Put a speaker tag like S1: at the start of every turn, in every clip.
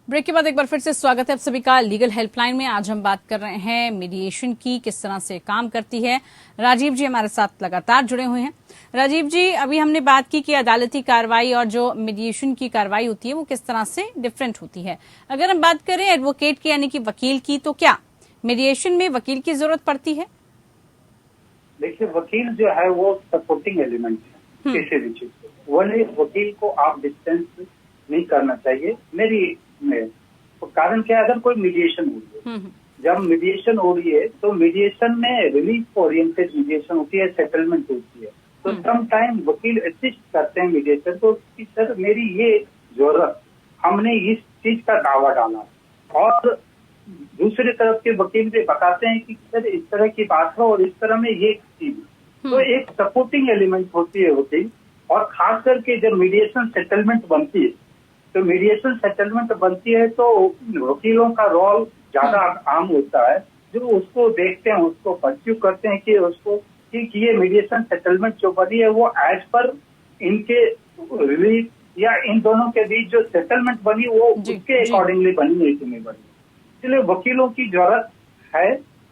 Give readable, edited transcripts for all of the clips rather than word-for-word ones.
S1: Break के बाद एक बार फिर से स्वागत है आप सभी का लीगल हेल्पलाइन में। आज हम बात कर रहे हैं मीडिएशन की, किस तरह से काम करती है। राजीव जी हमारे साथ लगातार जुड़े हुए हैं। राजीव जी, अभी हमने बात की कि अदालती कार्रवाई और जो मीडिएशन की कार्रवाई होती है वो किस तरह से डिफरेंट होती है। अगर हम बात करें एडवोकेट की यानी कि वकील की, तो क्या मीडिएशन में वकील की जरूरत पड़ती है?
S2: देखिए, वकील जो है वो सपोर्टिंग एलिमेंट है किसी भी चीज को। वकील को आप डिस्टेंस नहीं करना चाहिए मेरी में। तो कारण क्या है, अगर कोई मीडिएशन हो रही है, जब मीडिएशन हो रही है तो मीडिएशन में रिलीफ ओरिएंटेड मीडिएशन होती है, सेटलमेंट होती है। तो सम टाइम वकील असिस्ट करते हैं मीडिएटर को कि सर मेरी ये जरूरत, हमने इस चीज का दावा डाला, और दूसरी तरफ के वकील भी बताते हैं कि सर इस तरह की बात है और इस तरह में ये चीज। तो एक सपोर्टिंग एलिमेंट होती है वकील। और खास करके जब मीडिएशन सेटलमेंट बनती है, तो मीडिएशन सेटलमेंट बनती है तो वकीलों का रोल ज्यादा आम होता है, जो उसको देखते हैं, उसको परस्यू करते हैं कि उसको कि ये मीडिएशन सेटलमेंट जो बनी है वो एज पर इनके रिलीफ या इन दोनों के बीच जो सेटलमेंट बनी वो उसके अकॉर्डिंगली बनी है कि नहीं बनी। इसलिए वकीलों की जरूरत है,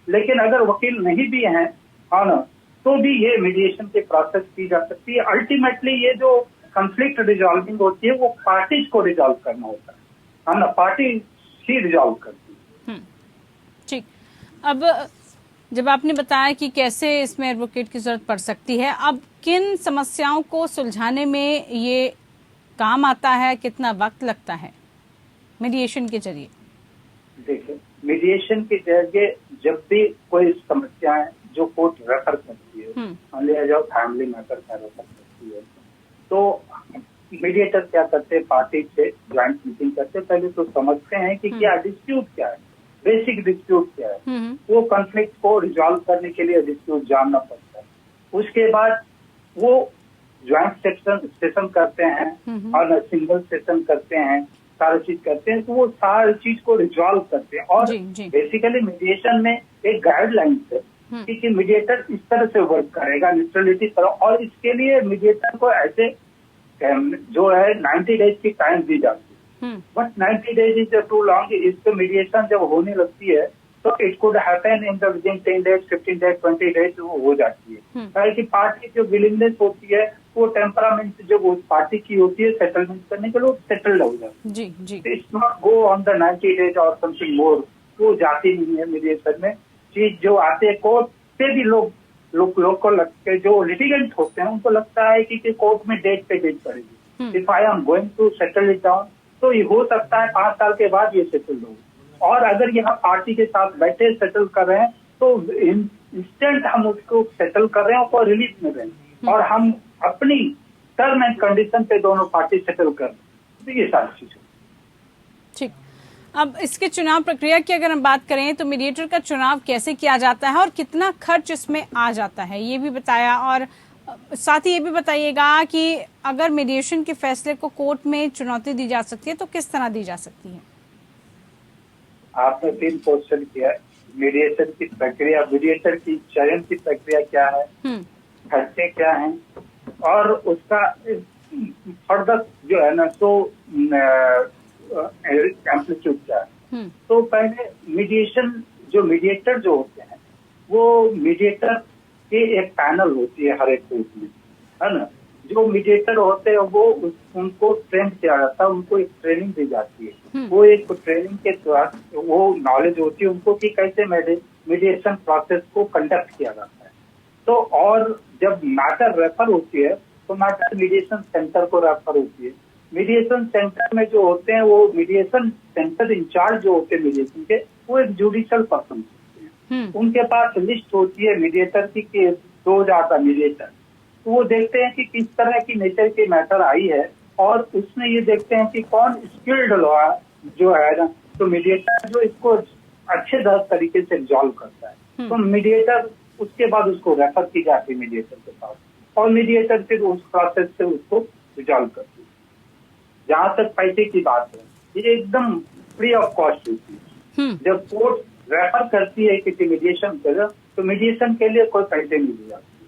S2: लेकिन अगर वकील नहीं भी हैं, हाँ ना, तो भी ये मीडिएशन की प्रोसेस की जा सकती है। अल्टीमेटली ये जो कंफ्लिक्ट रिजॉल्विंग होती है वो पार्टीज को रिजॉल्व करना होता है, हाँ ना, पार्टी ही रिजॉल्व करती है।
S1: ठीक। अब जब आपने बताया कि कैसे इसमें एडवोकेट की जरूरत पड़ सकती है, अब किन समस्याओं को सुलझाने में ये काम आता है, कितना वक्त लगता है मीडिएशन के जरिए?
S2: देखिए, मीडिएशन के जरिए जब भी कोई समस्या है जो कोर्ट रेफर करती है, मान लिया जाओ फैमिली मैटर का रेफर करती है, तो मीडिएटर क्या करते हैं, पार्टी से ज्वाइंट मीटिंग करते हैं। पहले तो समझते हैं कि क्या डिस्प्यूट क्या है, बेसिक डिस्प्यूट क्या है। वो कॉन्फ्लिक्ट को रिजॉल्व करने के लिए डिस्प्यूट जानना पड़ता है। उसके बाद वो ज्वाइंट सेशन करते हैं और सिंगल सेशन करते हैं, सारी चीज करते हैं, तो वो सारी चीज को रिजॉल्व करते हैं। और बेसिकली मीडिएशन में एक गाइडलाइन है कि मीडिएटर इस तरह से वर्क करेगा, न्यूट्रलिटी तरह, और इसके लिए मीडिएटर को ऐसे जो है 90 डेज की टाइम दी जाती है। But 90 days is too long. इसको मीडिएशन जब होने लगती है तो it could happen in the within 10 days, 15 days, 20 days वो हो जाती है। कि पार्टी जो विलिंगनेस होती है, वो टेम्परामेंट जो उस पार्टी की होती है सेटलमेंट करने के लिए, सेटल्ड हो जाती है। It's not go on the 90 days और समथिंग मोर, वो जाती नहीं है मीडिएशन में। चीज जो आते हैं कोर्ट पे भी लोग को लगता है, जो लिटिगेंट होते हैं उनको लगता है कि कोर्ट में डेट पे डेट पड़ेगी। If I am going to settle it down, तो ये हो सकता है 5 साल के बाद ये सेटल हो। और अगर यहाँ पार्टी के साथ बैठे सेटल कर रहे हैं तो इंस्टेंट हम उसको सेटल कर रहे हैं और रिलीफ मिल रहे हैं, और हम अपनी टर्म एंड कंडीशन पे दोनों पार्टी सेटल कर रहे हैं। तो ये सारी चीजें।
S1: ठीक। अब इसके चुनाव प्रक्रिया की अगर हम बात करें तो मीडिएटर का चुनाव कैसे किया जाता है और कितना खर्च इसमें आ जाता है, ये भी बताया। और साथ ही ये भी बताइएगा कि अगर मीडिएशन के फैसले को कोर्ट में चुनौती दी जा सकती है तो किस तरह दी जा सकती है?
S2: आपने 3 क्वेश्चन किया है। मीडिएशन की प्रक्रिया, मीडिएटर की चयन की प्रक्रिया क्या है, खर्चे क्या हैं, और उसका फर्दर जो है ना सो एम्पलीट्यूड क्या है। तो पहले मीडिएशन, जो मीडिएटर जो होते हैं वो मीडिएटर के एक पैनल होती है हर एक कोर्ट में, है ना। जो मीडिएटर होते हैं वो उनको ट्रेन किया जाता है, उनको एक ट्रेनिंग दी जाती है। वो एक ट्रेनिंग के द्वारा वो नॉलेज होती है उनको कि कैसे मीडिएशन प्रोसेस को कंडक्ट किया जाता है। तो और जब मैटर रेफर होती है तो मैटर मीडिएशन सेंटर को रेफर होती है। मीडिएशन सेंटर में जो होते हैं वो मीडिएशन सेंटर इंचार्ज जो होते हैं मीडिएशन के, वो एक जुडिशियल पर्सन होते हैं। उनके पास लिस्ट होती है मीडिएटर की कि 2000 मीडिएटर, तो वो देखते हैं कि किस तरह की नेचर की मैटर आई है, और उसमें ये देखते हैं कि कौन स्किल्ड लॉ जो है ना, तो मीडिएटर जो इसको अच्छे तरीके से रिजॉल्व करता है। तो मीडिएटर उसके बाद उसको रेफर की जाती है मीडिएटर के पास, और मीडिएटर फिर उस प्रोसेस से उसको रिजॉल्व करती है। जहां तक पैसे की बात है, ये एकदम फ्री ऑफ कॉस्ट होती है। जब कोर्ट रेफर करती है किसी मीडिएशन के, तो मीडिएशन के लिए कोई पैसे नहीं दिए जाते,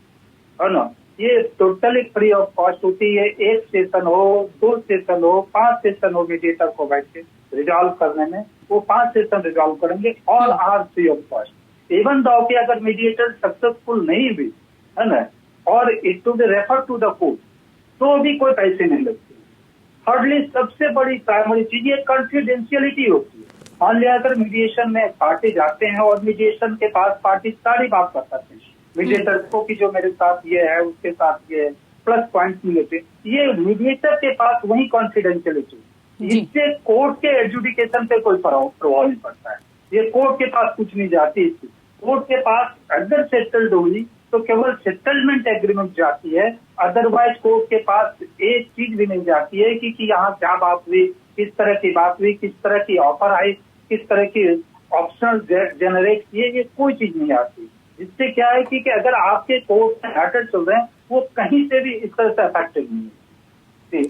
S2: है ना। ये टोटली फ्री ऑफ कॉस्ट होती है। 1 सेशन हो, 2 सेशन हो, 5 सेशन हो, मीडिएटर को बैठ के रिजॉल्व करने में वो 5 सेशन रिजॉल्व करेंगे, all are free of cost. Even though कि अगर मीडिएटर सक्सेसफुल नहीं भी है ना, और it to be refer to the court, तो भी कोई पैसे नहीं लगते। थर्डली, सबसे बड़ी प्राइमरी चीज ये कॉन्फिडेंशियलिटी होती है। मान लिया अगर मीडिएशन में पार्टी जाते हैं और मीडिएशन के पास पार्टी सारी बात कर सकते हैं मीडिएटर को कि जो मेरे साथ ये है उसके साथ ये प्लस पॉइंट मिलते, ये मीडिएटर के पास वही कॉन्फिडेंशियलिटी, इससे कोर्ट के एडजुडिकेशन पे कोई प्रभाव नहीं पड़ता है। ये कोर्ट के पास कुछ नहीं जाती, कोर्ट के पास अगर सेटल्ड हुई तो केवल सेटलमेंट एग्रीमेंट जाती है, अदरवाइज कोर्ट के पास एक चीज भी नहीं जाती है कि यहाँ क्या बात हुई, किस तरह की बात हुई, किस तरह की ऑफर आई, किस तरह की ऑप्शनल जनरेट किए, ये कोई चीज नहीं आती। जिससे क्या है कि अगर आपके कोर्ट में मैटर चल रहे हैं वो कहीं से भी इस तरह से अफेक्टेड नहीं है।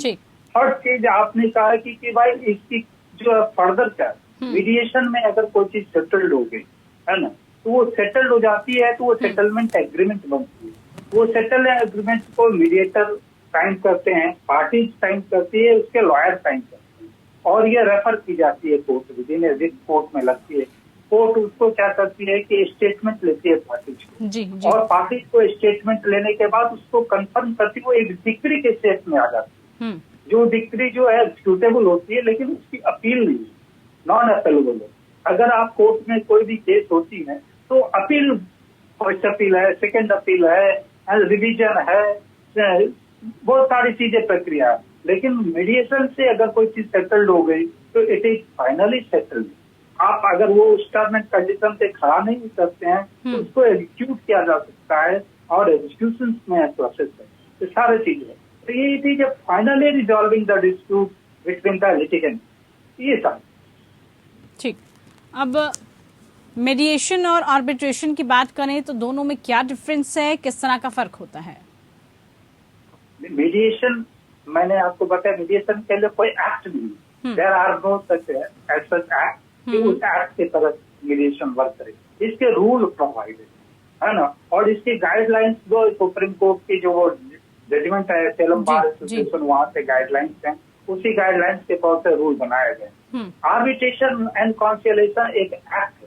S2: थर्ड चीज आपने कहा कि भाई इसकी जो फर्दर क्या मीडिएशन में अगर कोई चीज सेटल्ड हो गई है ना, तो वो सेटल्ड हो जाती है, तो वो सेटलमेंट एग्रीमेंट बनती है। वो सेटल एग्रीमेंट को मीडिएटर साइन करते हैं, पार्टी साइन करती है, उसके लॉयर साइन करते हैं, और ये रेफर की जाती है कोर्ट, विद इन कोर्ट में लगती है। कोर्ट उसको क्या करती है कि स्टेटमेंट लेती है पार्टी को, और पार्टी को स्टेटमेंट लेने के बाद उसको कंफर्म करती है, वो एक डिक्री के शेप में आ जाती है। जो डिक्री जो है सूटेबल होती है, लेकिन उसकी अपील नहीं, नॉन अपेलेबल है। अगर आप कोर्ट में कोई भी केस होती है तो अपील, फर्स्ट अपील है, सेकंड अपील है, रिवीजन है, बहुत सारी चीजें प्रक्रिया है। लेकिन मीडिएशन से अगर कोई चीज सेटल्ड हो गई तो इट इज फाइनली सेटल्ड। आप अगर वो उस टर्म एंड कंडीशन पे खड़ा नहीं करते हैं तो उसको एग्जीक्यूट किया जा सकता है, और एग्जीक्यूशन में प्रोसेस है, तो सारी चीजें। तो ये it is finally resolving the dispute between the litigant, ये सब।
S1: ठीक, अब मीडिएशन और आर्बिट्रेशन की बात करें तो दोनों में क्या डिफरेंस है, किस तरह का फर्क होता है?
S2: मीडिएशन, मैंने आपको बताया, मीडिएशन के लिए कोई एक्ट नहीं, there are no such act कि उस एक्ट के तरह मीडिएशन वर्क करे। इसके रूल प्रोवाइडेड है ना, और इसकी गाइडलाइंस जो सुप्रीम कोर्ट की जो जजमेंट है, सेलम बार एसोसिएशन, वहां से गाइडलाइंस हैं, उसी गाइडलाइंस के तौर से रूल बनाए गए। आर्बिट्रेशन एंड कॉन्सिलिएशन एक एक्ट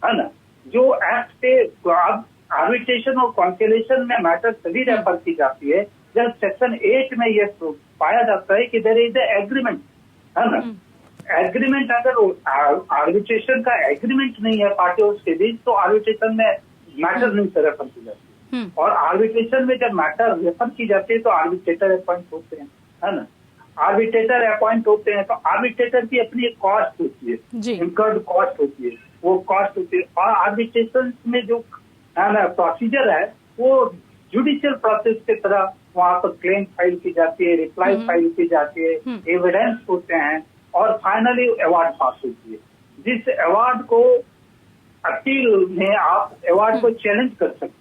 S2: है ना, जो एक्ट पे आर्बिट्रेशन और कॉन्सिलिएशन में मैटर तभी रेफर की जाती है जब सेक्शन 8 में ये पाया जाता है कि देयर इज एग्रीमेंट, है ना। एग्रीमेंट, अगर आर्बिट्रेशन का एग्रीमेंट नहीं है पार्टियों के बीच तो आर्बिट्रेशन में मैटर नहीं से रेफर की जाती है, और आर्बिट्रेशन में जब मैटर रेफर की जाती है तो आर्बिट्रेटर अपॉइंट होते हैं, है ना। आर्बिट्रेटर अपॉइंट होते हैं तो आर्बिट्रेटर की अपनी एक कॉस्ट होती है, इनकर्ड कॉस्ट होती है, वो कॉस्ट होती है। और आर्बिट्रेशन में जो है ना प्रोसीजर है वो जुडिशियल प्रोसेस की तरह वहाँ पर क्लेम फाइल की जाती है, रिप्लाई फाइल की जाती है, एविडेंस होते हैं, और फाइनली अवार्ड पास होती है। जिस अवार्ड को अपील में आप अवार्ड को चैलेंज कर सकते हैं,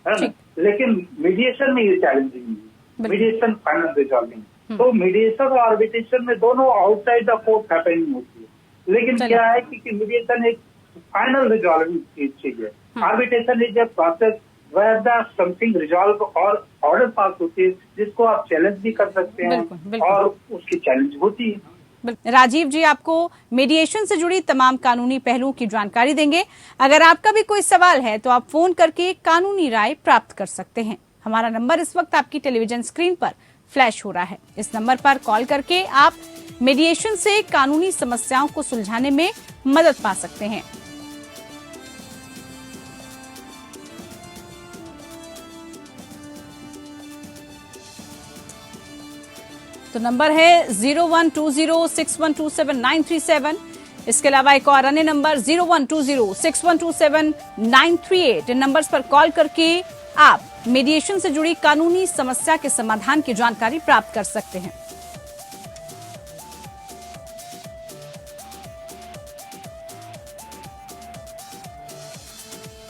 S2: है ना, लेकिन मीडिएशन में ये चैलेंजिंग नहीं है, मीडिएशन फाइनल रिजॉल्विंग। तो मीडिएशन और आर्बिट्रेशन में दोनों आउटसाइड द कोर्ट हैपनिंग होती है, लेकिन क्या है कि मीडिएशन एक फाइनल रिजॉल्विंग चीज है, arbitration is a process where the something resolve और ऑर्डर पास होती है जिसको आप चैलेंज भी कर सकते हैं, बिल्कुल। और उसकी चैलेंज होती है।
S1: राजीव जी आपको मीडिएशन से जुड़ी तमाम कानूनी पहलुओं की जानकारी देंगे। अगर आपका भी कोई सवाल है तो आप फोन करके कानूनी राय प्राप्त कर सकते हैं। हमारा नंबर इस वक्त आपकी टेलीविजन स्क्रीन पर फ्लैश हो रहा है। इस नंबर पर कॉल करके आप मीडिएशन से कानूनी समस्याओं को सुलझाने में मदद पा सकते हैं। तो नंबर है 012061279337। इसके अलावा एक और अन्य नंबर 012061279338। इन नंबर्स पर कॉल करके आप मीडिएशन से जुड़ी कानूनी समस्या के समाधान की जानकारी प्राप्त कर सकते हैं।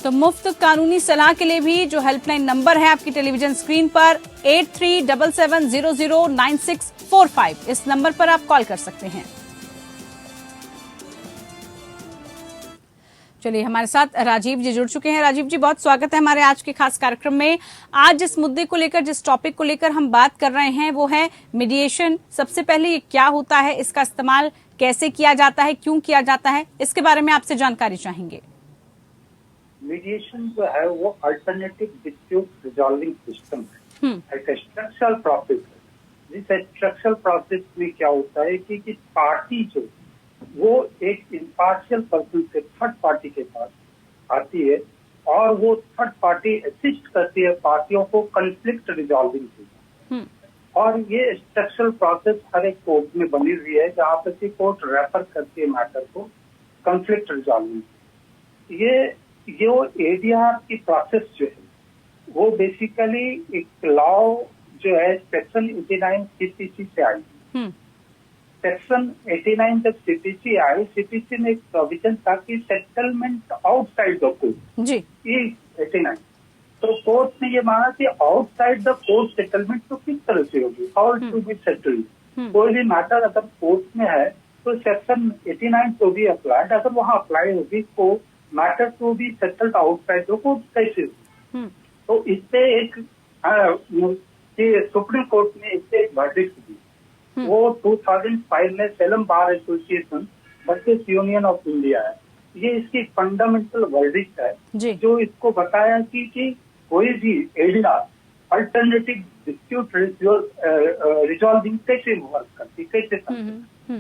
S1: तो मुफ्त कानूनी सलाह के लिए भी जो हेल्पलाइन नंबर है आपकी टेलीविजन स्क्रीन पर 8377009645, इस नंबर पर आप कॉल कर सकते हैं। चलिए, हमारे साथ राजीव जी जुड़ चुके हैं। राजीव जी, बहुत स्वागत है हमारे आज के खास कार्यक्रम में। आज जिस मुद्दे को लेकर, जिस टॉपिक को लेकर हम बात कर रहे हैं वो है मीडिएशन। सबसे पहले ये क्या होता है, इसका इस्तेमाल कैसे किया जाता है, क्यों किया जाता है, इसके बारे में आपसे जानकारी चाहेंगे।
S2: मीडिएशन जो है वो अल्टरनेटिव डिस्प्यूट रिजॉल्विंग सिस्टम है, एक स्ट्रक्चरल प्रोसेस है। जिस स्ट्रक्चरल प्रोसेस में क्या होता है कि पार्टी जो वो एक इम्पार्शियल पर्सन से थर्ड पार्टी के पास आती है और वो थर्ड पार्टी असिस्ट करती है पार्टियों को कॉन्फ्लिक्ट रिजॉल्विंग के। और ये स्ट्रक्चरल प्रोसेस हर एक कोर्ट में बनी हुई है जहाँ पर कि कोर्ट रेफर करती है मैटर को कॉन्फ्लिक्ट रिजॉल्विंग। ये एडीआर की प्रोसेस जो है वो बेसिकली एक लॉ जो है सेक्शन 89 सीपीसी से आई। सेक्शन 89 जब सीपीसी आई, सीपीसी में एक प्रोविजन था कि सेटलमेंट आउटसाइड द कोर्ट
S1: जी
S2: 89। तो कोर्ट ने ये माना कि आउटसाइड द कोर्ट सेटलमेंट तो किस तरह से होगी, हाउ टू बी सेटल्ड। कोई भी मैटर अगर कोर्ट में है तो सेक्शन 89 तो भी अप्लाइड, अगर वहाँ अप्लाई होगी तो matter to be settled outside the court कैसे। तो इससे एक सुप्रीम कोर्ट ने इससे एक वर्डिक्ट दी। वो 2005 में Salem bar association versus union of India है, ये इसकी फंडामेंटल वर्डिक्ट है जो इसको बताया कि कोई भी एडीआर अल्टरनेटिव डिस्प्यूट रिजॉल्विंग कैसे वर्क करती, कैसे करती।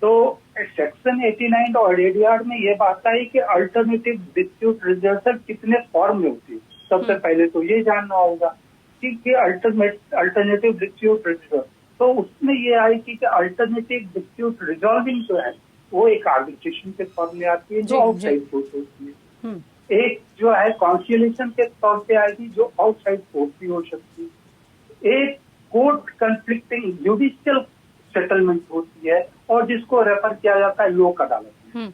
S2: तो सेक्शन 89 और एडीआर में ये बात आई कि अल्टरनेटिव डिस्प्यूट रिजल्यूशन कितने फॉर्म में होती है। सबसे पहले तो ये जानना होगा कि अल्टरनेटिव डिस्प्यूट रिजल्यूशन, तो उसमें ये आई कि अल्टरनेटिव डिस्प्यूट रिजॉल्विंग जो है वो एक आर्बिट्रेशन के फॉर्म में आती है जो आउटसाइड कोर्ट होती है। एक जो है कॉन्सिलिएशन के तौर पे आएगी जो आउटसाइड कोर्ट भी हो सकती है। एक कोर्ट कंफ्लिक्टिंग जुडिशियल सेटलमेंट होती है और जिसको रेफर किया जाता है लोक अदालत में।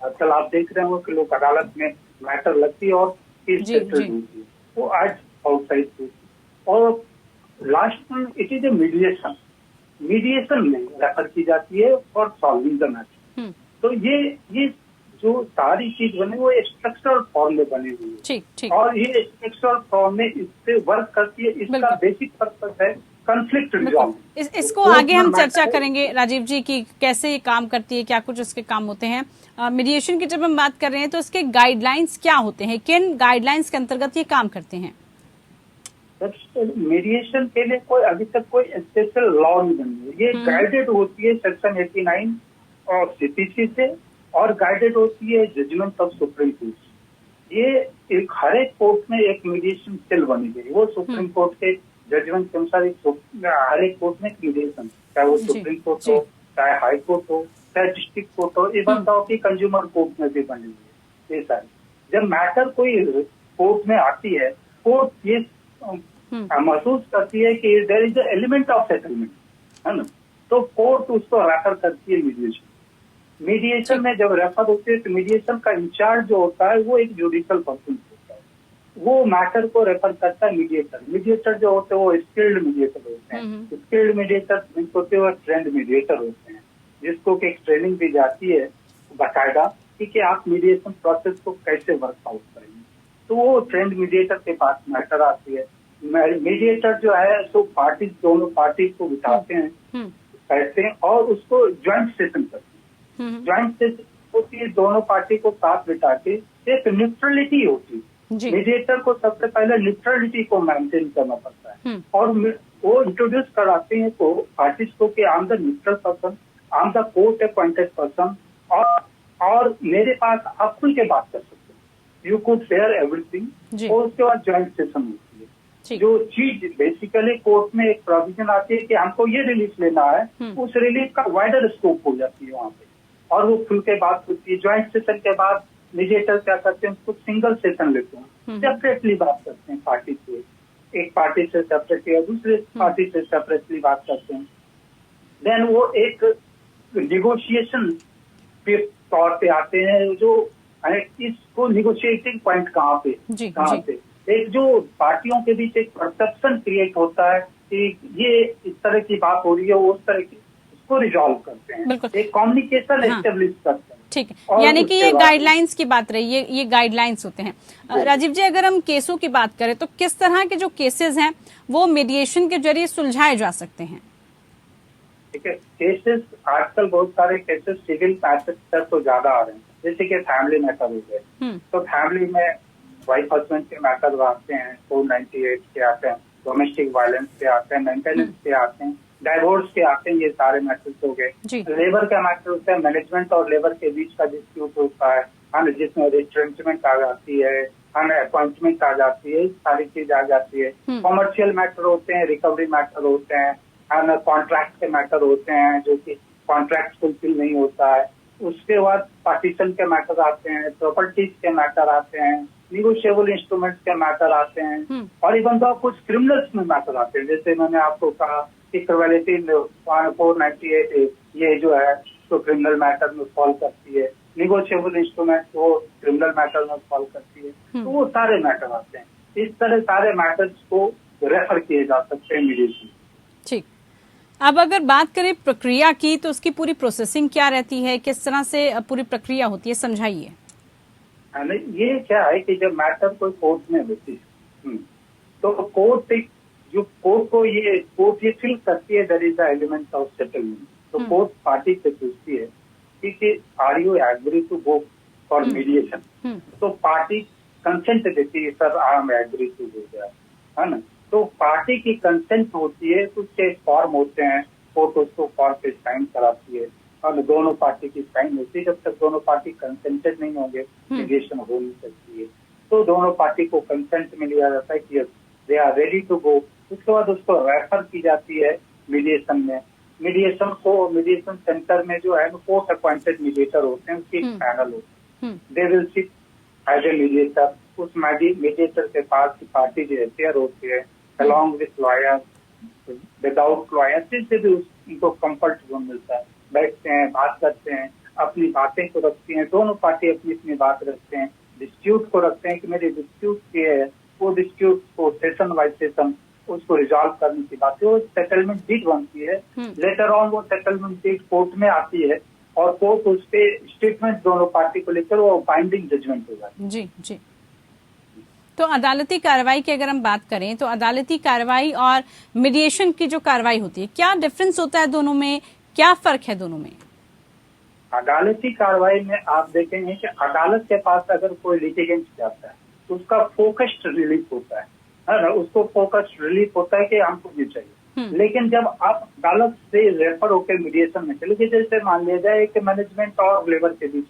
S2: आजकल आप देख रहे हो कि लोक अदालत में मैटर लगती है और केस सेटल्ड होती है, वो आज आउटसाइड कोर्ट। और लास्ट में it is a mediation, mediation में रेफर की जाती है फॉर सॉल्विंग द मैटर। तो ये जो सारी चीज बने वो स्ट्रक्चरल फॉर्म में बनी हुई है और ये स्ट्रक्चरल फॉर्म में इससे वर्क करती है। इसका बेसिक पर्पस है कॉन्फ्लिक्ट रिजॉल्व।
S1: इसको आगे हम चर्चा करेंगे राजीव जी की कैसे ये काम करती है, क्या कुछ इसके काम होते हैं। मीडिएशन की जब हम बात कर रहे हैं तो इसके गाइडलाइंस क्या होते हैं, किन गाइडलाइंस के अंतर्गत ये काम करते हैं?
S2: मीडिएशन के लिए कोई अभी तक कोई स्पेशल लॉ नहीं बनी है। ये गाइडेड होती है सेक्शन 89 और सीपीसी से और गाइडेड होती है जजमेंट ऑफ सुप्रीम कोर्ट। ये एक हर एक कोर्ट में एक मीडिएशन सेल बनी गई, वो सुप्रीम कोर्ट के जजमेंट के अनुसार हर एक कोर्ट में मीडिएशन, चाहे वो सुप्रीम कोर्ट हो, चाहे हाई कोर्ट हो, चाहे डिस्ट्रिक्ट कोर्ट हो, इवन तो की कंज्यूमर कोर्ट में भी बनी हुई है। ये सारी जब मैटर कोई कोर्ट में आती है, कोर्ट ये महसूस करती है कि there is element of settlement, है ना, तो कोर्ट उसको रेफर करती है मीडिएशन। मीडिएशन में जब रेफर होती है तो मीडिएशन का इंचार्ज जो होता है वो एक जुडिशियल पर्सन होता है, वो मैटर को रेफर करता है मीडिएटर। मीडिएटर जो होते हैं वो स्किल्ड मीडिएटर होते हैं। स्किल्ड मीडिएटर होते हैं ट्रेंड मीडिएटर होते हैं, जिसको एक ट्रेनिंग दी जाती है बाकायदा कि आप मीडिएशन प्रोसेस को कैसे वर्कआउट करेंगे। तो वो ट्रेंड मीडिएटर के पास मैटर आती है। मीडिएटर जो है तो पार्टी, दोनों पार्टी को बिठाते हैं, बैठते हैं और उसको ज्वाइंट सेशन करते हैं। ज्वाइंट सेशन होती है, दोनों पार्टी को साथ बिठा के एक न्यूट्रलिटी होती है। मीडिएटर को सबसे पहले न्यूट्रलिटी को मेंटेन करना पड़ता है और वो इंट्रोड्यूस कराते हैं तो आर्टिस्ट को कि I am the neutral person, I am the court appointed person और मेरे पास आप खुल के बात कर सकते हैं, यू कुड शेयर एवरीथिंग। और उसके बाद ज्वाइंट सेशन होती है। जो चीज बेसिकली कोर्ट में एक प्रोविजन आती है कि हमको ये रिलीफ लेना है, उस रिलीफ का वाइडर स्कोप हो जाती है वहाँ पे और वो खुल के बात होती है। ज्वाइंट सेशन के बाद मीडिएटर क्या करते हैं, उसको सिंगल सेशन लेते हैं, सेपरेटली बात करते हैं पार्टी से, एक पार्टी से सेपरेटली और दूसरे पार्टी से सेपरेटली बात करते हैं। देन वो एक निगोशिएशन के तौर पे आते हैं, जो इसको निगोशिएटिंग पॉइंट कहाँ पे एक जो पार्टियों के बीच एक परसेप्शन क्रिएट होता है कि ये इस तरह की बात हो रही है, उस तरह की, उसको रिजॉल्व करते हैं, एक कम्युनिकेशन एस्टेब्लिश करते हैं।
S1: ठीक है, यानी कि ये गाइडलाइंस की बात रही है, ये गाइडलाइंस होते हैं। राजीव जी, अगर हम केसों की बात करें तो किस तरह के जो केसेस हैं वो मीडिएशन के जरिए सुलझाए जा सकते हैं?
S2: ठीक है। केसेस आजकल बहुत सारे केसेस सिविल मैटर तक तो ज्यादा आ रहे हैं, जैसे कि फैमिली मैटर हो गए। तो फैमिली में वाइफ हस्बैंड के मैटर आते हैं, 498 के आते हैं, डोमेस्टिक वायलेंस के आते हैं, मेंटेनेंस के आते हैं, डाइवोर्स के आते हैं, ये सारे मैटर्स हो गए। लेबर का मैटर होता है, मैनेजमेंट और लेबर के बीच का डिस्प्यूट होता है, जिसमें रिट्रेंचमेंट आ जाती है, अपॉइंटमेंट आ जाती है, सारी चीज आ जाती है। कॉमर्शियल मैटर होते हैं, रिकवरी मैटर होते हैं, कॉन्ट्रैक्ट के मैटर होते हैं, जो कि कॉन्ट्रैक्ट फुलफिल नहीं होता है। उसके बाद पार्टीशन के मैटर आते हैं, प्रॉपर्टीज के मैटर आते हैं, निगोशिएबल इंस्ट्रूमेंट्स के मैटर आते हैं, और इवन तो कुछ क्रिमिनल्स में मैटर आते हैं। जैसे मैंने आपको कहा कि क्रिमिनलिटी 498 ये जो है तो क्रिमिनल मैटर में फॉल करती है, निगोशिएबल इंस्ट्रूमेंट वो क्रिमिनल मैटर में फॉल करती है। तो वो सारे मैटर आते हैं। इस तरह सारे मैटर्स को रेफर किए जा सकते हैं मीडिएशन। ठीक।
S1: अब अगर बात करें प्रक्रिया की, तो उसकी पूरी प्रोसेसिंग क्या रहती है, किस तरह से पूरी प्रक्रिया होती है, समझाइए।
S2: ये क्या है कि जब मैटर कोई कोर्ट में होती है तो कोर्ट ये फील करती है there is the element of settlement. तो कोर्ट पार्टी से पूछती है कि are you agree to go for mediation. तो पार्टी कंसेंट देती है, sir I am agree to go there, है ना। तो पार्टी की कंसेंट होती है, उसके फॉर्म होते हैं, कोर्ट उसको फॉर्म पे साइन कराती है और दोनों पार्टी की साइन होती है। जब तक दोनों पार्टी कंसेंटेड नहीं होंगे मीडिएशन हो नहीं सकती है। तो दोनों पार्टी को कंसेंट में लिया जाता है कि they are ready to go. उसके बाद उसको रेफर की जाती है मीडिएशन में। मीडिएशन सेंटर में जो है कोर्ट अपॉइंटेड मीडिएटर होते हैं, उसकी पैनल होती है, they will sit as a mediator. उस मीडिएटर के पास की पार्टी जो अपेयर होती है along with lawyer, without lawyer, जिससे भी उनको कंफर्ट जोन मिलता है, बैठते हैं, बात करते हैं, अपनी बातें को रखती हैं, दोनों पार्टी अपनी अपनी बात रखते हैं, डिस्प्यूट को रखते हैं कि मेरे डिस्प्यूट ये है, वो डिस्प्यूट को सेशन बाय सेशन उसको रिजॉल्व करने की बात है। वो सेटलमेंट डीड बनती है। लेटर ऑन वो सेटलमेंट डीड कोर्ट में आती है और कोर्ट उस पे स्टेटमेंट दोनों पार्टी को लेकर वो बाइंडिंग जजमेंट हो जाती है।
S1: जी जी। तो अदालती कार्रवाई की अगर हम बात करें, तो अदालती कार्रवाई और मीडिएशन की जो कार्रवाई होती है, क्या डिफरेंस होता है दोनों में, क्या फर्क है दोनों में?
S2: अदालती कार्रवाई में आप देखेंगे कि अदालत के पास अगर कोई लिटिगेंट जाता है तो उसका फोकस्ड रिलीफ होता है ना, उसको फोकस्ड रिलीफ होता है कि हमको ये चाहिए। लेकिन जब आप अदालत से रेफर होकर मीडिएशन में चले, जैसे मान लिया जाए कि मैनेजमेंट और लेबर के बीच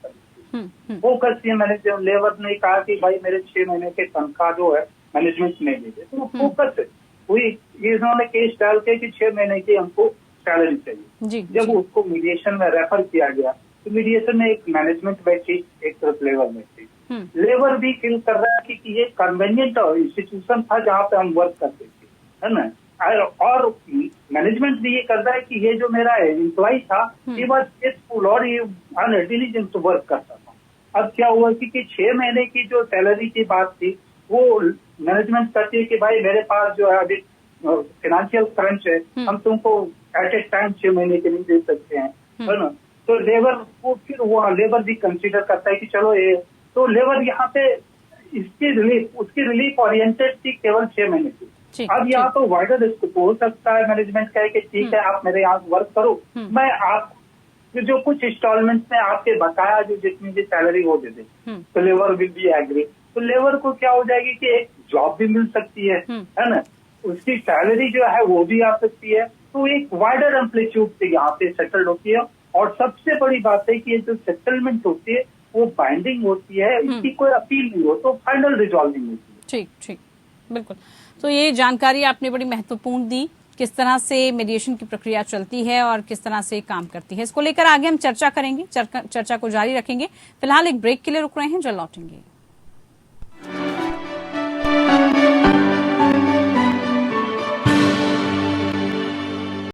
S2: फोकस ये मैनेजर लेबर ने कहा कि भाई मेरे 6 महीने के तनख्वाह जो है मैनेजमेंट नहीं दे दे, तो वो फोकस है हुई। इन्होंने केस डाल के कि 6 महीने की हमको सैलरी चाहिए। जब उसको मीडिएशन में रेफर किया गया तो मीडिएशन में एक मैनेजमेंट बैठी, एक तरफ लेबर बैठी। लेबर भी फील कर रहा है कि ये कन्वेनियंट इंस्टीट्यूशन था जहाँ पे हम वर्क करते थे, है ना। और मैनेजमेंट भी ये कर रहा है कि ये जो मेरा एम्प्लॉय था ये बस फेथफुल और ये डिलिजेंट वर्क करता था। अब क्या हुआ कि 6 महीने की जो सैलरी की बात थी वो मैनेजमेंट करती है कि भाई मेरे पास जो है अभी फाइनेंशियल क्रंच है, हम तुमको एट ए टाइम 6 महीने के नहीं दे सकते हैं, है ना। तो लेबर को फिर वो लेबर भी कंसीडर करता है कि चलो ये, तो लेबर यहाँ पे उसकी रिलीफ ओरिएंटेड थी केवल 6 महीने की। अब यहाँ तो वाइडर स्कोप हो सकता है, मैनेजमेंट कहे कि ठीक है आप मेरे यहाँ वर्क करो, मैं आप जो कुछ इंस्टॉलमेंट में आपके बकाया जो जितनी भी सैलरी वो दे दे, तो लेबर विल बी एग्री। तो लेबर को क्या हो जाएगी कि एक जॉब भी मिल सकती है ना, उसकी सैलरी जो है वो भी आ सकती है। तो एक वाइडर एम्पलीट्यूड से यहाँ पे सेटल्ड होती है। और सबसे बड़ी बात है कि ये जो सेटलमेंट होती है वो बाइंडिंग होती है, इसकी कोई अपील नहीं हो, तो फाइनल रिजॉल्विंग होती है।
S1: ठीक ठीक, बिल्कुल। तो ये जानकारी आपने बड़ी महत्वपूर्ण दी, किस तरह से मीडिएशन की प्रक्रिया चलती है और किस तरह से काम करती है। इसको लेकर आगे हम चर्चा करेंगे, चर्चा को जारी रखेंगे। फिलहाल एक ब्रेक के लिए रुक रहे हैं, जल्द लौटेंगे।